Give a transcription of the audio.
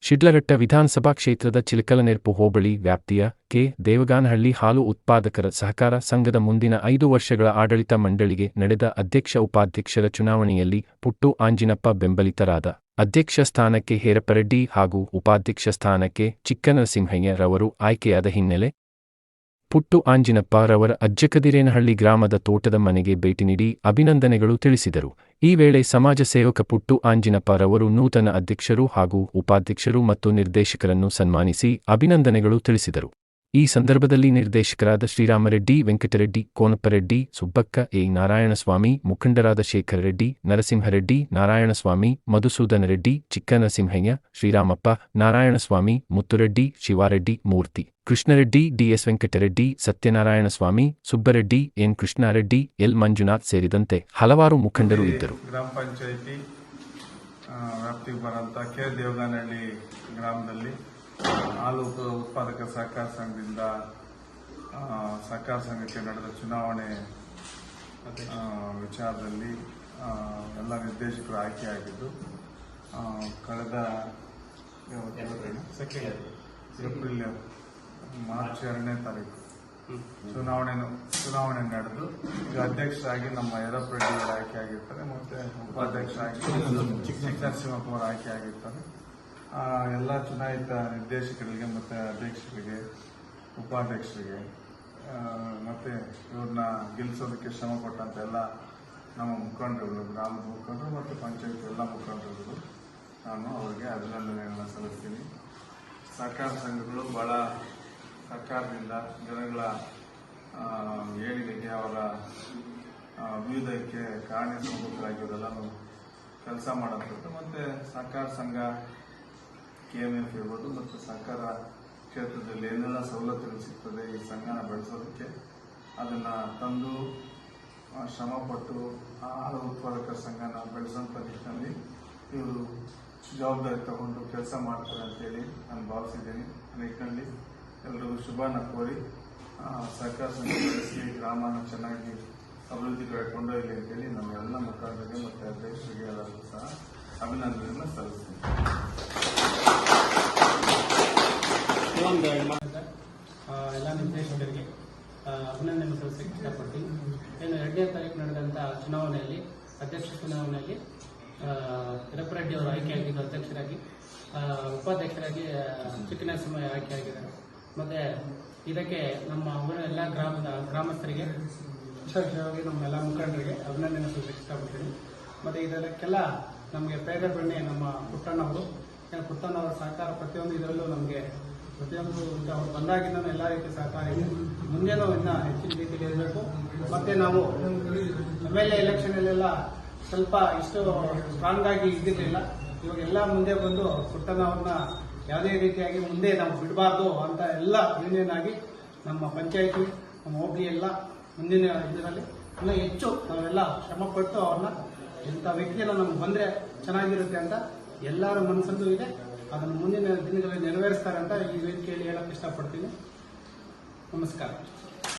ಶಿಡ್ಲಘಟ್ಟ ವಿಧಾನಸಭಾ ಕ್ಷೇತ್ರದ ಚಿಲಕಲನೆರ್ಪು ಹೋಬಳಿ ವ್ಯಾಪ್ತಿಯ ಕೆ. ದೇವಗಾನಹಳ್ಳಿ ಹಾಲು ಉತ್ಪಾದಕರ ಸಹಕಾರ ಸಂಘದ ಮುಂದಿನ 5 ವರ್ಷಗಳ ಆಡಳಿತ ಮಂಡಳಿಗೆ ನಡೆದ ಅಧ್ಯಕ್ಷ-ಉಪಾಧ್ಯಕ್ಷರ ಚುನಾವಣೆಯಲ್ಲಿ ಪುಟ್ಟು ಆಂಜಿನಪ್ಪ ಬೆಂಬಲಿತರಾದ. ಅಧ್ಯಕ್ಷ ಸ್ಥಾನಕ್ಕೆ ಹೇರಪ್ಪರೆಡ್ಡಿ ಹಾಗೂ ಉಪಾಧ್ಯಕ್ಷ ಸ್ಥಾನಕ್ಕೆ ಚಿಕ್ಕನರಸಿಂಹಯ್ಯ ರವರು ಆಯ್ಕೆಯಾದ ಹಿನ್ನೆಲೆ ಪುಟ್ಟು ಆಂಜಿನಪ್ಪ ರವರ ಅಜ್ಜಕದಿರೇನಹಳ್ಳಿ ಗ್ರಾಮದ ತೋಟದ ಮನೆಗೆ ಭೇಟಿ ನೀಡಿ ಅಭಿನಂದನೆಗಳು ತಿಳಿಸಿದರು. ಈ ವೇಳೆ ಸಮಾಜ ಸೇವಕ ಪುಟ್ಟು ಆಂಜಿನಪ್ಪ ರವರು ನೂತನ ಅಧ್ಯಕ್ಷರು ಹಾಗೂ ಉಪಾಧ್ಯಕ್ಷರು ಮತ್ತು ನಿರ್ದೇಶಕರನ್ನು ಸನ್ಮಾನಿಸಿ ಅಭಿನಂದನೆಗಳು ತಿಳಿಸಿದರು. ಈ ಸಂದರ್ಭದಲ್ಲಿ ನಿರ್ದೇಶಕರಾದ ಶ್ರೀರಾಮರೆಡ್ಡಿ, ವೆಂಕಟರೆಡ್ಡಿ, ಕೋನಪ್ಪರೆಡ್ಡಿ, ಸುಬ್ಬಕ್ಕ, ಎ. ನಾರಾಯಣಸ್ವಾಮಿ, ಮುಖಂಡರಾದ ಶೇಖರರೆಡ್ಡಿ, ನರಸಿಂಹರೆಡ್ಡಿ, ನಾರಾಯಣಸ್ವಾಮಿ, ಮಧುಸೂದನರೆಡ್ಡಿ, ಚಿಕ್ಕನರಸಿಂಹಯ್ಯ, ಶ್ರೀರಾಮಪ್ಪ, ನಾರಾಯಣಸ್ವಾಮಿ, ಮುತ್ತುರೆಡ್ಡಿ, ಶಿವಾರೆಡ್ಡಿ, ಮೂರ್ತಿ, ಕೃಷ್ಣರೆಡ್ಡಿ, ಡಿ.ಎಸ್. ವೆಂಕಟರೆಡ್ಡಿ, ಸತ್ಯನಾರಾಯಣಸ್ವಾಮಿ, ಸುಬ್ಬರೆಡ್ಡಿ, ಎನ್. ಕೃಷ್ಣಾರೆಡ್ಡಿ, ಎಲ್. ಮಂಜುನಾಥ್ ಸೇರಿದಂತೆ ಹಲವಾರು ಮುಖಂಡರು ಇದ್ದರು. ಗ್ರಾಮ ಪಂಚಾಯಿತಿ ವ್ಯಾಪ್ತಿಗೆ ಬರುವಂಥ ಕೆ. ದೇವಗಾನಹಳ್ಳಿ ಗ್ರಾಮದಲ್ಲಿ ಹಾಲು ಉತ್ಪಾದಕ ಸಹಕಾರ ಸಂಘದಿಂದ ಸಹಕಾರ ಸಂಘಕ್ಕೆ ನಡೆದ ಚುನಾವಣೆ ವಿಚಾರದಲ್ಲಿ ಎಲ್ಲ ನಿರ್ದೇಶಕರು ಆಯ್ಕೆಯಾಗಿದ್ದು ಕಳೆದ ಏಪ್ರಿಲ್ ಮಾರ್ಚ್ 2ನೇ ತಾರೀಕು ಚುನಾವಣೆ ನಡೆದು ಈಗ ಅಧ್ಯಕ್ಷರಾಗಿ ನಮ್ಮ ಯರಪ್ಪರೆಡ್ಡಿ ಅವರು ಆಯ್ಕೆಯಾಗಿರ್ತಾರೆ ಮತ್ತೆ ಉಪಾಧ್ಯಕ್ಷರಾಗಿ ಚಿಕ್ಕನರಸಿಂಹಪ್ಪ ಅವರು ಆಯ್ಕೆಯಾಗಿರ್ತಾರೆ. ಎಲ್ಲ ಚುನಾಯಿತ ನಿರ್ದೇಶಕರಿಗೆ ಮತ್ತು ಅಧ್ಯಕ್ಷರಿಗೆ, ಉಪಾಧ್ಯಕ್ಷರಿಗೆ ಮತ್ತು ಇವ್ರನ್ನ ಗೆಲ್ಲಿಸೋದಕ್ಕೆ ಶ್ರಮ ಪಟ್ಟಂತ ಎಲ್ಲ ನಮ್ಮ ಮುಖಂಡರುಗಳು, ಗ್ರಾಮದ ಮುಖಂಡರು ಮತ್ತು ಪಂಚಾಯತ್ ಎಲ್ಲ ಮುಖಂಡರುಗಳು, ನಾನು ಅವರಿಗೆ ಅಭಿನಂದನೆಗಳನ್ನ ಸಲ್ಲಿಸ್ತೀನಿ. ಸಹಕಾರ ಸಂಘಗಳು ಭಾಳ ಸರ್ಕಾರದಿಂದ ಜನಗಳ ಏಳಿಗೆಗೆ, ಅವರ ಅಭ್ಯುದಯಕ್ಕೆ ಕಾರಣೀಭೂತರಾಗಿರೋದೆಲ್ಲ ಕೆಲಸ ಮಾಡೋಂಥದ್ದು. ಮತ್ತು ಸಹಕಾರ ಸಂಘ KMF ಇರ್ಬೋದು ಮತ್ತು ಸಹಕಾರ ಕ್ಷೇತ್ರದಲ್ಲಿ ಏನೆಲ್ಲ ಸವಲತ್ತುಗಳು ಸಿಗ್ತದೆ ಈ ಸಂಘನ ಬೆಳೆಸೋದಕ್ಕೆ ಅದನ್ನು ತಂದು ಶ್ರಮಪಟ್ಟು ಹಾಲು ಉತ್ಪಾದಕರ ಸಂಘನ ಬೆಳೆಸೋಂಥ ನಿಟ್ಟಿನಲ್ಲಿ ಇವರು ಜವಾಬ್ದಾರಿ ತಗೊಂಡು ಕೆಲಸ ಮಾಡ್ತಾರೆ ಅಂತೇಳಿ ನಾನು ಭಾವಿಸಿದ್ದೀನಿ. ಆ ನಿಟ್ಟಿನಲ್ಲಿ ಎಲ್ಲರಿಗೂ ಶುಭನ ಕೋರಿ ಸಹಕಾರ ಸಂಘ ಬೆಳೆಸಿ ಗ್ರಾಮನ ಚೆನ್ನಾಗಿ ಅಭಿವೃದ್ಧಿ ಕಡೆ ಕೊಂಡೊಯ್ಯಲಿ ಅಂತೇಳಿ ನಮ್ಮ ಎಲ್ಲ ಮುಖಂಡರಿಗೆ ಮತ್ತು ಅಧ್ಯಕ್ಷರಿಗೆ ಎಲ್ಲರಿಗೂ ಸಹ ಅಭಿನಂದನೆಯನ್ನು ಸಲ್ಲಿಸ್ತೀನಿ. ಎಲ್ಲ ನಿರ್ದೇಶಕರಿಗೆ ಅಭಿನಂದನೆ ಸಲ್ಲಿಸಲಿಕ್ಕೆ ಇಷ್ಟಪಡ್ತೀನಿ. ಇನ್ನು 2ನೇ ತಾರೀಕು ನಡೆದಂಥ ಚುನಾವಣೆಯಲ್ಲಿ ಅಧ್ಯಕ್ಷ ಚುನಾವಣೆಯಲ್ಲಿ ಯರಪ್ಪರೆಡ್ಡಿ ಅವರು ಆಯ್ಕೆಯಾಗಿದ್ದು ಅಧ್ಯಕ್ಷರಾಗಿ, ಉಪಾಧ್ಯಕ್ಷರಾಗಿ ಚಿಕ್ಕನರಸಿಂಹಯ್ಯ ಆಯ್ಕೆಯಾಗಿದ್ದಾರೆ. ಮತ್ತು ಇದಕ್ಕೆ ನಮ್ಮ ಊರಿನ ಎಲ್ಲ ಗ್ರಾಮಸ್ಥರಿಗೆ ವಿಶೇಷವಾಗಿ ನಮ್ಮ ಎಲ್ಲ ಮುಖಂಡರಿಗೆ ಅಭಿನಂದನೆ ಸಲ್ಲಿಸಲಿಕ್ಕೆ ಇಷ್ಟಪಡ್ತೀನಿ. ಮತ್ತು ಇದಕ್ಕೆಲ್ಲ ನಮಗೆ ಪ್ರೇರಣೆ ನಮ್ಮ ಪುಟ್ಟಣ್ಣವರು ಸಹಕಾರ ಪ್ರತಿಯೊಂದು ಇದರಲ್ಲೂ ನಮಗೆ ಪ್ರತಿಯೊಂದು ಅವ್ರು ಬಂದಾಗಿಂದ ಎಲ್ಲ ರೀತಿ ಸಹಕಾರ ಇದೆ. ಮುಂದೇನೂ ಇನ್ನೂ ಹೆಚ್ಚಿನ ರೀತಿಯಲ್ಲಿ ಇರಬೇಕು. ಮತ್ತು ನಾವು MLA ಎಲೆಕ್ಷನಲ್ಲೆಲ್ಲ ಸ್ವಲ್ಪ ಇಷ್ಟು ಸ್ಟ್ರಾಂಗ್ ಆಗಿ ಇದ್ದಿರಲಿಲ್ಲ. ಇವಾಗೆಲ್ಲ ಮುಂದೆ ಬಂದು ಪುಟ್ಟಣ್ಣವ್ರನ್ನ ಯಾವುದೇ ರೀತಿಯಾಗಿ ಮುಂದೆ ನಾವು ಬಿಡಬಾರ್ದು ಅಂತ ಎಲ್ಲ ಯೂನಿಯನ್ ಆಗಿ ನಮ್ಮ ಪಂಚಾಯಿತಿ, ನಮ್ಮ ಹೋಬಳಿ ಎಲ್ಲ ಮುಂದಿನ ಇದರಲ್ಲಿ ಇನ್ನೂ ಹೆಚ್ಚು ನಾವೆಲ್ಲ ಶ್ರಮಪಟ್ಟು ಅವ್ರನ್ನ ಇಂಥ ವ್ಯಕ್ತಿಯನ್ನು ನಮ್ಗೆ ಬಂದರೆ ಚೆನ್ನಾಗಿರುತ್ತೆ ಅಂತ ಎಲ್ಲರ ಮನಸ್ಸಲ್ಲೂ ಇದೆ. ಅದನ್ನು ಮುಂದಿನ ದಿನಗಳಲ್ಲಿ ನೆರವೇರಿಸ್ತಾರೆ ಅಂತ ಈ ವೇದಿಕೆಯಲ್ಲಿ ಹೇಳಕ್ಕೆ ಇಷ್ಟಪಡ್ತೀನಿ. ನಮಸ್ಕಾರ.